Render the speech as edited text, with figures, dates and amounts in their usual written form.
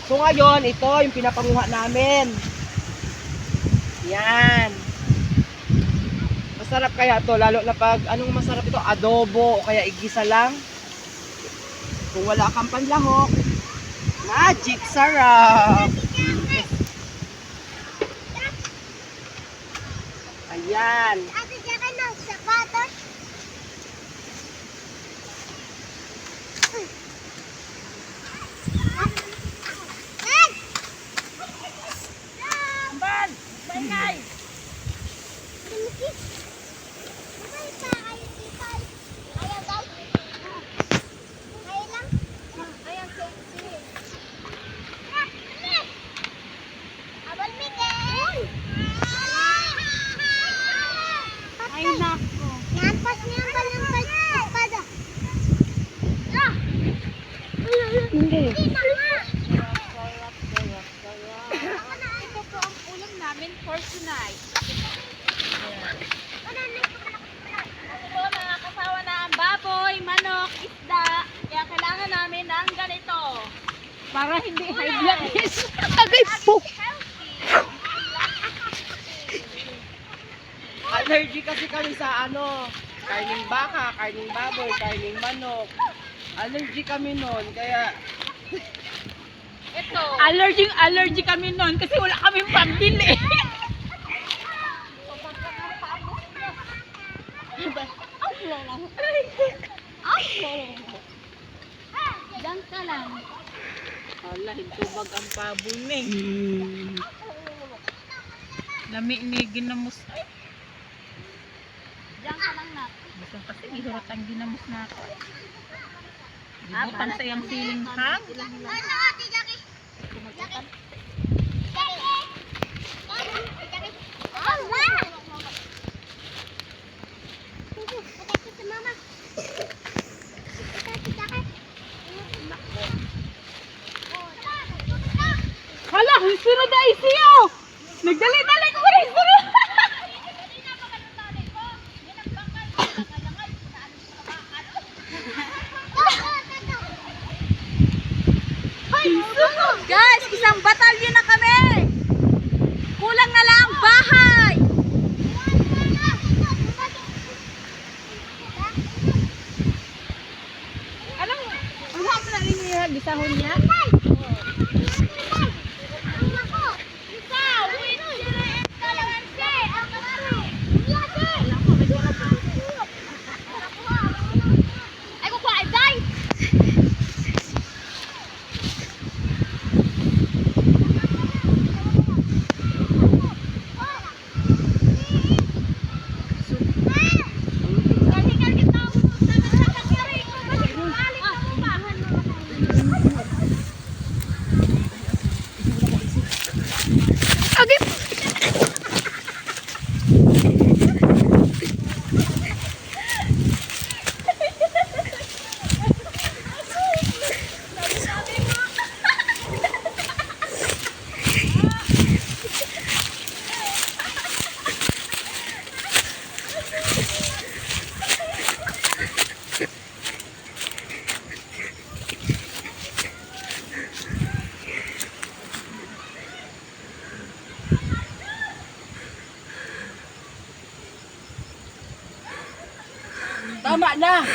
So ngayon, ito yung pinapanguha namin. Yan. Masarap kaya to, lalo na pag, anong masarap ito? Adobo o kaya igisa lang. Kung wala kang panlahok, magic sarap. Ayan. Ate, diyan ka ng sapatos. Amban! Bangay! Ay, nako. Nampas niya ang balang espada. Hindi. Ito po ang ulam namin for tonight. Kasi po mga kasawa na ang baboy, manok, isda. Kaya kailangan namin ng ganito. Para hindi high blood pressure. Agay po! Allergy kasi kami sa ano, karning baka, karning baboy, karning manok. Allergy kami nun, kaya Ito. Allergy kami noon kasi wala kaming pambili. Diyan ka lang. Wala, hintubag ang baboy na eh. Lami ni ginamos. Diyan ka lang na. Gusto kasi ihurat ang ginamos na ako. Ibutan sa iyang siling hang. Ano, Ate Jackie? Jackie? Jackie? Mama! Patay sa mama. Ate Jackie? Hala, sunod na isiyo! Nagdali-dali ko rin sunod! Guys, isang batalyon na kami. Kulang na lang ang bahay. Anong, ang hap na rin niya, bisahon niya? Ay, kukuha, ay, guys. tama na!